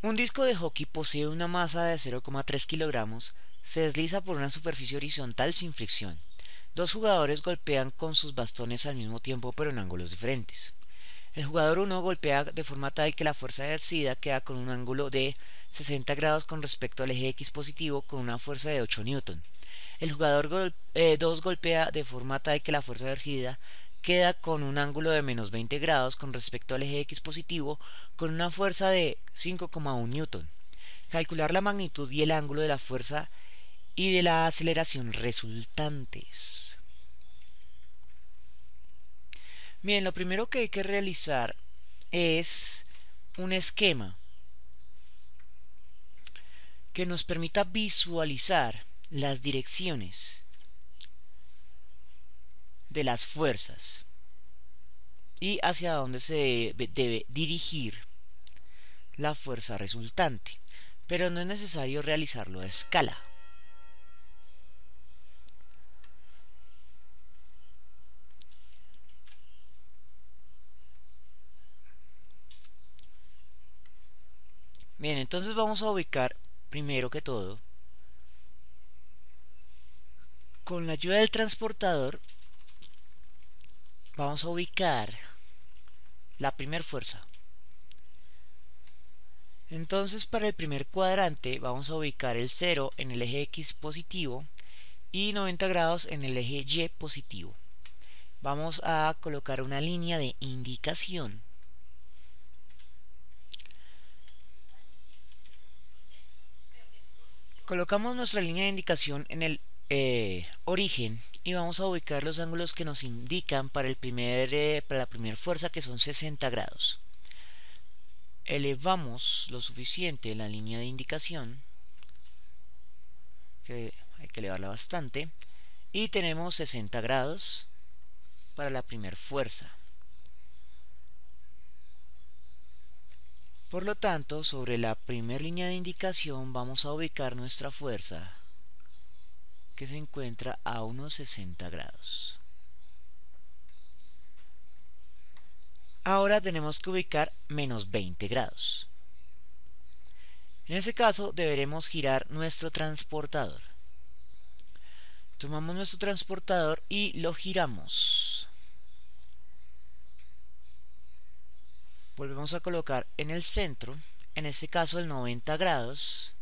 Un disco de hockey posee una masa de 0,3 kilogramos, se desliza por una superficie horizontal sin fricción. Dos jugadores golpean con sus bastones al mismo tiempo pero en ángulos diferentes. El jugador 1 golpea de forma tal que la fuerza ejercida queda con un ángulo de 60 grados con respecto al eje X positivo con una fuerza de 8 newton. El jugador 2 golpea de forma tal que la fuerza ejercida queda con un ángulo de menos 20 grados con respecto al eje X positivo con una fuerza de 5,1 newton. Calcular la magnitud y el ángulo de la fuerza y de la aceleración resultantes. Bien, lo primero que hay que realizar es un esquema que nos permita visualizar las direcciones de las fuerzas y hacia dónde se debe dirigir la fuerza resultante, pero no es necesario realizarlo a escala. Bien, entonces vamos a ubicar primero que todo, con la ayuda del transportador, vamos a ubicar la primera fuerza. Entonces para el primer cuadrante vamos a ubicar el 0 en el eje X positivo y 90 grados en el eje Y positivo. Vamos a colocar una línea de indicación. Colocamos nuestra línea de indicación en el origen y vamos a ubicar los ángulos que nos indican para la primera fuerza, que son 60 grados. Elevamos lo suficiente la línea de indicación, que hay que elevarla bastante, y tenemos 60 grados para la primera fuerza. Por lo tanto, sobre la primera línea de indicación vamos a ubicar nuestra fuerza, que se encuentra a unos 60 grados. Ahora tenemos que ubicar menos 20 grados. En ese caso deberemos girar nuestro transportador. Tomamos nuestro transportador y lo giramos. Volvemos a colocar en el centro. En este caso el 90 grados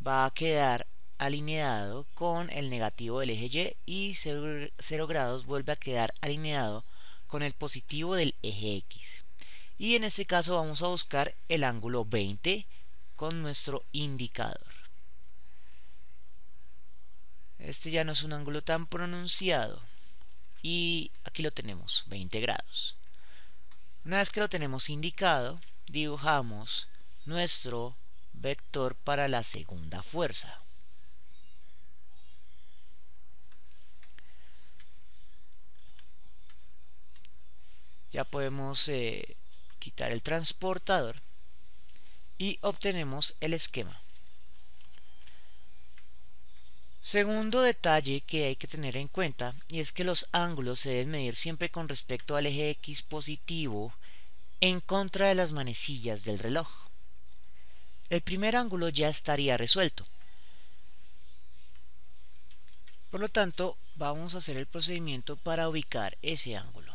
va a quedar alineado con el negativo del eje Y, y 0 grados vuelve a quedar alineado con el positivo del eje X. Y en este caso vamos a buscar el ángulo 20 con nuestro indicador. Este ya no es un ángulo tan pronunciado y aquí lo tenemos, 20 grados. Una vez que lo tenemos indicado, dibujamos nuestro vector para la segunda fuerza. Ya podemos quitar el transportador y obtenemos el esquema. Segundo detalle que hay que tener en cuenta, y es que los ángulos se deben medir siempre con respecto al eje X positivo en contra de las manecillas del reloj. El primer ángulo ya estaría resuelto. Por lo tanto, vamos a hacer el procedimiento para ubicar ese ángulo.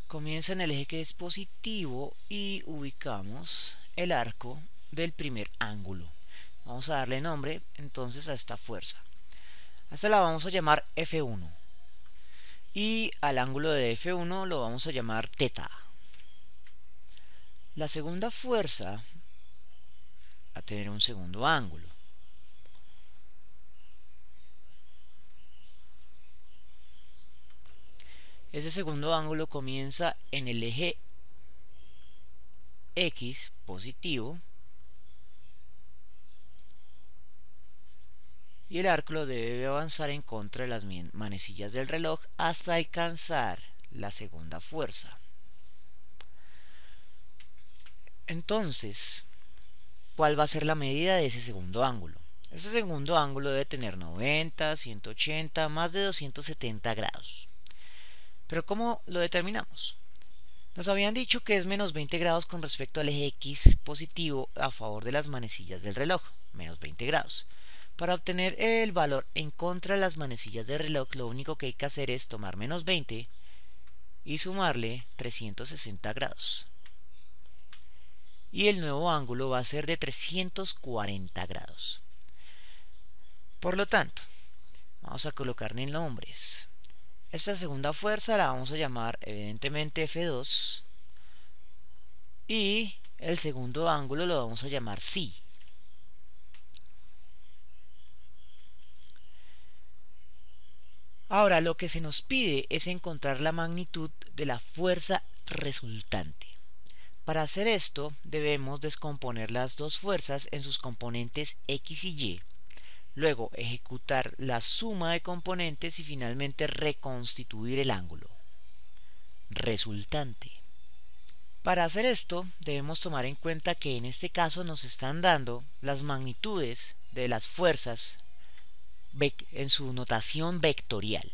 Comienza en el eje que es positivo y ubicamos el arco del primer ángulo. Vamos a darle nombre entonces a esta fuerza. A esta la vamos a llamar F1. Y al ángulo de F1 lo vamos a llamar θ. La segunda fuerza va a tener un segundo ángulo. Ese segundo ángulo comienza en el eje X positivo y el arco debe avanzar en contra de las manecillas del reloj hasta alcanzar la segunda fuerza. Entonces, ¿cuál va a ser la medida de ese segundo ángulo? Ese segundo ángulo debe tener 90, 180, más de 270 grados. Pero ¿cómo lo determinamos? Nos habían dicho que es menos 20 grados con respecto al eje X positivo a favor de las manecillas del reloj, menos 20 grados. Para obtener el valor en contra de las manecillas del reloj, lo único que hay que hacer es tomar menos 20 y sumarle 360 grados. Y el nuevo ángulo va a ser de 340 grados. Por lo tanto, vamos a colocarle nombres. Esta segunda fuerza la vamos a llamar evidentemente F2 y el segundo ángulo lo vamos a llamar Psi. Ahora lo que se nos pide es encontrar la magnitud de la fuerza resultante. Para hacer esto debemos descomponer las dos fuerzas en sus componentes X y Y, luego ejecutar la suma de componentes y finalmente reconstituir el ángulo resultante. Para hacer esto debemos tomar en cuenta que en este caso nos están dando las magnitudes de las fuerzas en su notación vectorial,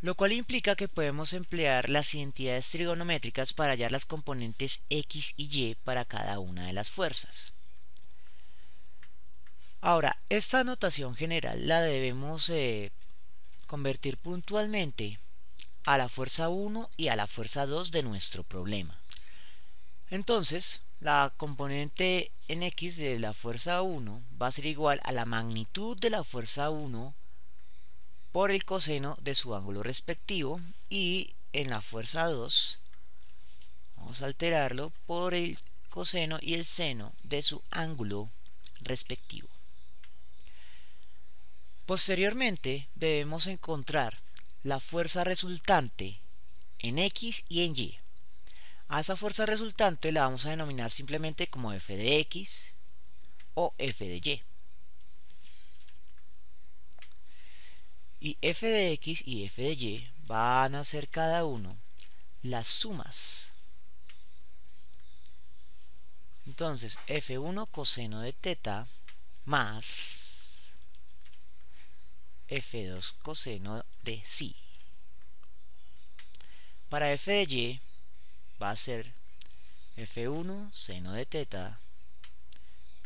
lo cual implica que podemos emplear las identidades trigonométricas para hallar las componentes X y Y para cada una de las fuerzas. Ahora, esta notación general la debemos convertir puntualmente a la fuerza 1 y a la fuerza 2 de nuestro problema. Entonces, la componente en X de la fuerza 1 va a ser igual a la magnitud de la fuerza 1 por el coseno de su ángulo respectivo, y en la fuerza 2 vamos a alterarlo por el coseno y el seno de su ángulo respectivo. Posteriormente debemos encontrar la fuerza resultante en X y en Y. A esa fuerza resultante la vamos a denominar simplemente como F de X o F de Y. Y F de X y F de Y van a ser cada uno las sumas. Entonces F1 coseno de teta más F2 coseno de psi. Para F de Y va a ser F1 seno de teta,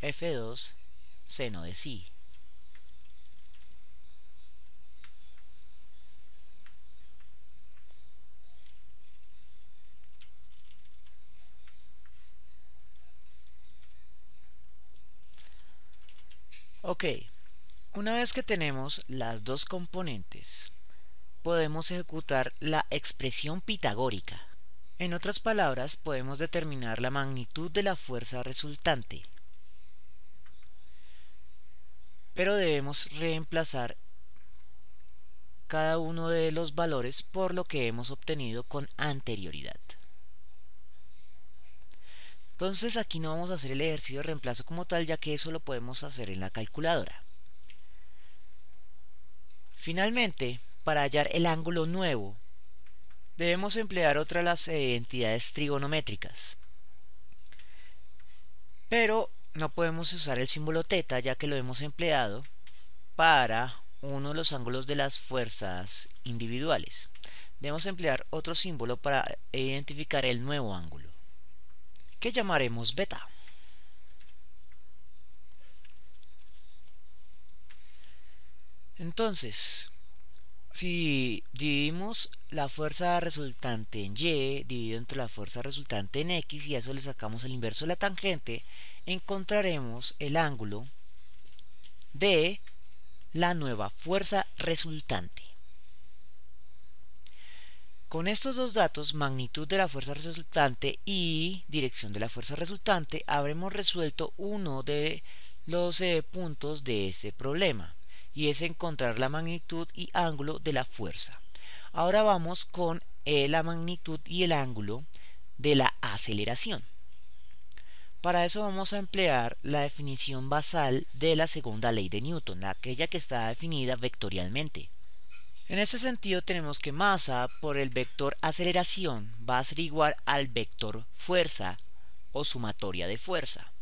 F2 seno de psi. Ok, una vez que tenemos las dos componentes, podemos ejecutar la expresión pitagórica. En otras palabras, podemos determinar la magnitud de la fuerza resultante, pero debemos reemplazar cada uno de los valores por lo que hemos obtenido con anterioridad. Entonces aquí no vamos a hacer el ejercicio de reemplazo como tal, ya que eso lo podemos hacer en la calculadora. Finalmente, para hallar el ángulo nuevo, debemos emplear otra de las entidades trigonométricas, pero no podemos usar el símbolo teta, ya que lo hemos empleado para uno de los ángulos de las fuerzas individuales. Debemos emplear otro símbolo para identificar el nuevo ángulo, que llamaremos beta. Entonces, si dividimos la fuerza resultante en Y dividido entre la fuerza resultante en X y a eso le sacamos el inverso de la tangente, encontraremos el ángulo de la nueva fuerza resultante. Con estos dos datos, magnitud de la fuerza resultante y dirección de la fuerza resultante, habremos resuelto uno de los puntos de ese problema, y es encontrar la magnitud y ángulo de la fuerza. Ahora vamos con la magnitud y el ángulo de la aceleración. Para eso vamos a emplear la definición basal de la segunda ley de Newton, aquella que está definida vectorialmente. En este sentido tenemos que masa por el vector aceleración va a ser igual al vector fuerza o sumatoria de fuerza.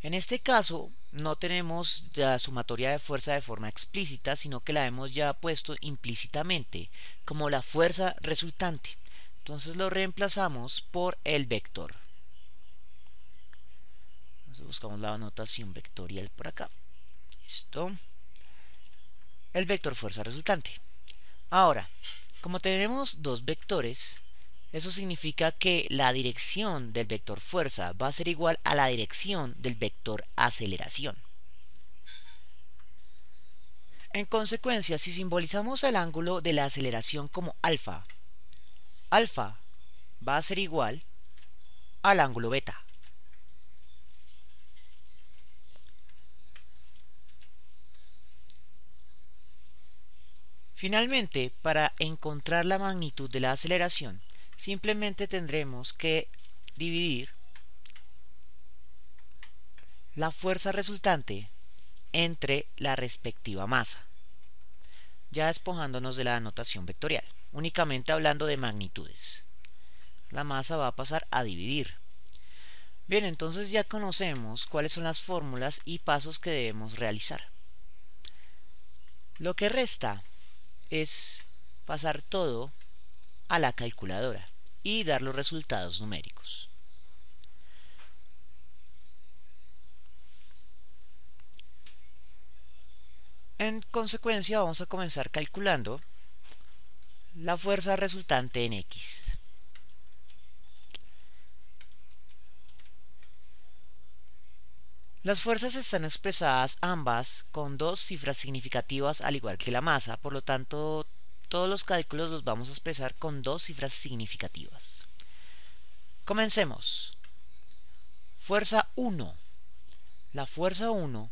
En este caso no tenemos la sumatoria de fuerza de forma explícita, sino que la hemos ya puesto implícitamente como la fuerza resultante. Entonces lo reemplazamos por el vector. Entonces buscamos la notación vectorial por acá. Listo. El vector fuerza resultante. Ahora, como tenemos dos vectores, eso significa que la dirección del vector fuerza va a ser igual a la dirección del vector aceleración. En consecuencia, si simbolizamos el ángulo de la aceleración como alfa, alfa va a ser igual al ángulo beta. Finalmente, para encontrar la magnitud de la aceleración, simplemente tendremos que dividir la fuerza resultante entre la respectiva masa, ya despojándonos de la notación vectorial, únicamente hablando de magnitudes. La masa va a pasar a dividir. Bien, entonces ya conocemos cuáles son las fórmulas y pasos que debemos realizar. Lo que resta es pasar todo a la calculadora y dar los resultados numéricos. En consecuencia, vamos a comenzar calculando la fuerza resultante en X. Las fuerzas están expresadas ambas con dos cifras significativas al igual que la masa, por lo tanto todos los cálculos los vamos a expresar con dos cifras significativas. Comencemos. Fuerza 1. La fuerza 1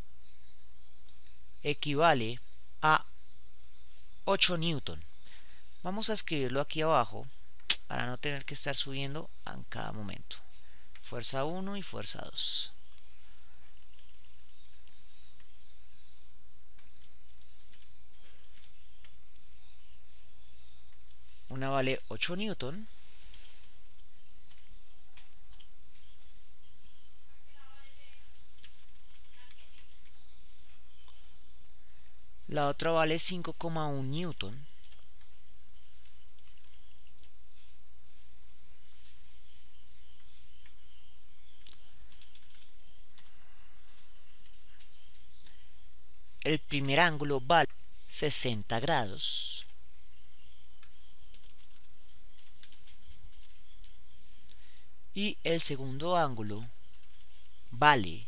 equivale a 8 newton. Vamos a escribirlo aquí abajo para no tener que estar subiendo en cada momento. Fuerza 1 y fuerza 2. Una vale 8 newton. La otra vale 5,1 newton. El primer ángulo vale 60 grados. Y el segundo ángulo vale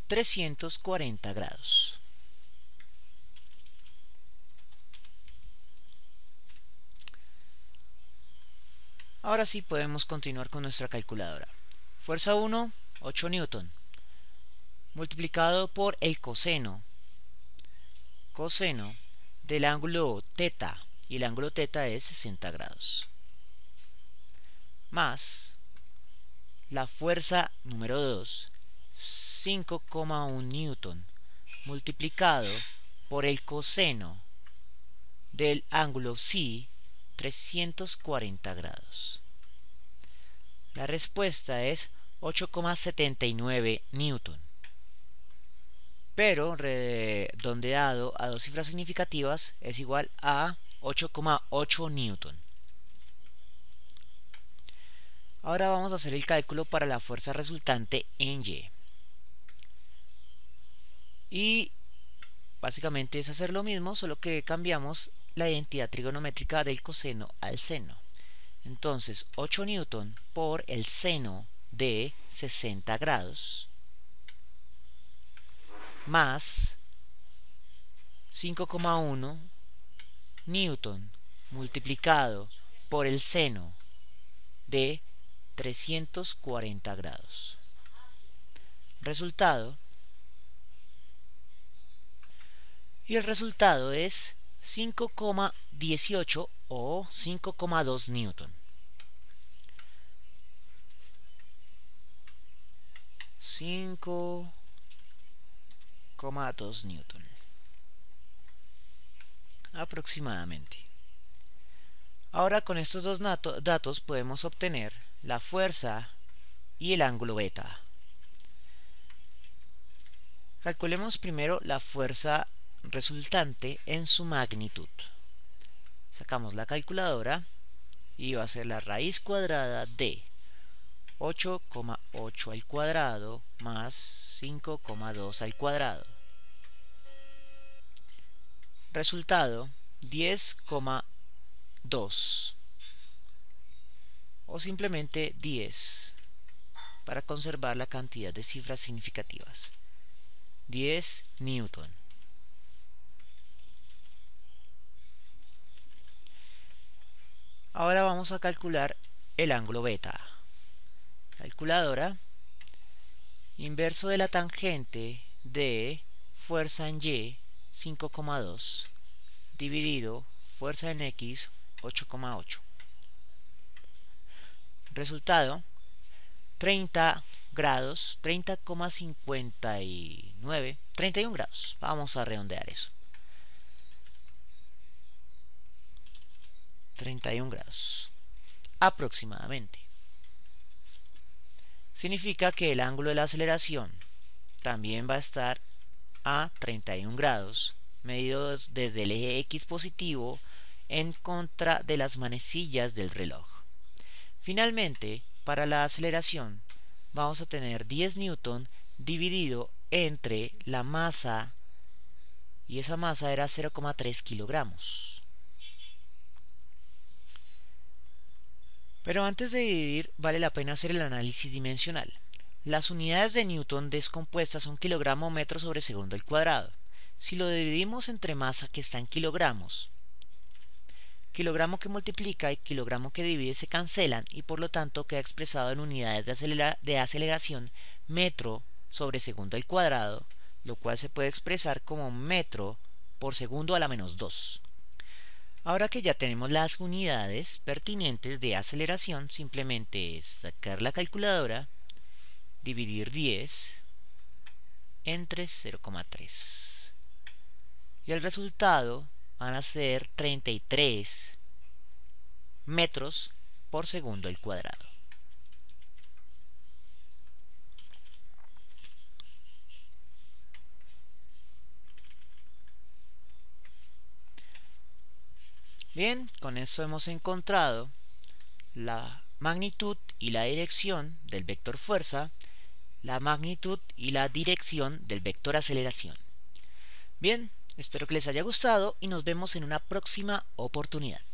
340 grados. Ahora sí podemos continuar con nuestra calculadora. Fuerza 1, 8 newton, multiplicado por el coseno del ángulo teta, y el ángulo teta es 60 grados, más la fuerza número 2, 5,1 newton, multiplicado por el coseno del ángulo psi, 340 grados. La respuesta es 8,79 newton, pero redondeado a dos cifras significativas es igual a 8,8 newton. Ahora vamos a hacer el cálculo para la fuerza resultante en Y. Y básicamente es hacer lo mismo, solo que cambiamos la identidad trigonométrica del coseno al seno. Entonces 8 newton por el seno de 60 grados más 5,1 newton multiplicado por el seno de 340 grados. Resultado. Y el resultado es 5,18 o 5,2 newton. 5,2 newton aproximadamente. Ahora con estos dos datos podemos obtener la fuerza y el ángulo beta. Calculemos primero la fuerza resultante en su magnitud. Sacamos la calculadora y va a ser la raíz cuadrada de 8,8 al cuadrado más 5,2 al cuadrado. Resultado 10,2 o simplemente 10 para conservar la cantidad de cifras significativas. 10 newton. Ahora vamos a calcular el ángulo beta. Calculadora. Inverso de la tangente de fuerza en Y 5,2 dividido fuerza en X 8,8. Resultado 30 grados, 30,59, 31 grados. Vamos a redondear eso. 31 grados aproximadamente. Significa que el ángulo de la aceleración también va a estar a 31 grados, medido desde el eje X positivo en contra de las manecillas del reloj. Finalmente, para la aceleración vamos a tener 10 newton dividido entre la masa, y esa masa era 0,3 kilogramos. Pero antes de dividir vale la pena hacer el análisis dimensional. Las unidades de newton descompuestas son kilogramo o metro sobre segundo al cuadrado. Si lo dividimos entre masa que está en kilogramos, kilogramo que multiplica y kilogramo que divide se cancelan y por lo tanto queda expresado en unidades de aceleración metro sobre segundo al cuadrado, lo cual se puede expresar como metro por segundo a la menos 2. Ahora que ya tenemos las unidades pertinentes de aceleración, simplemente es sacar la calculadora, dividir 10 entre 0,3 y el resultado van a ser 33 metros por segundo al cuadrado. Bien, con eso hemos encontrado la magnitud y la dirección del vector fuerza, la magnitud y la dirección del vector aceleración. Bien, espero que les haya gustado y nos vemos en una próxima oportunidad.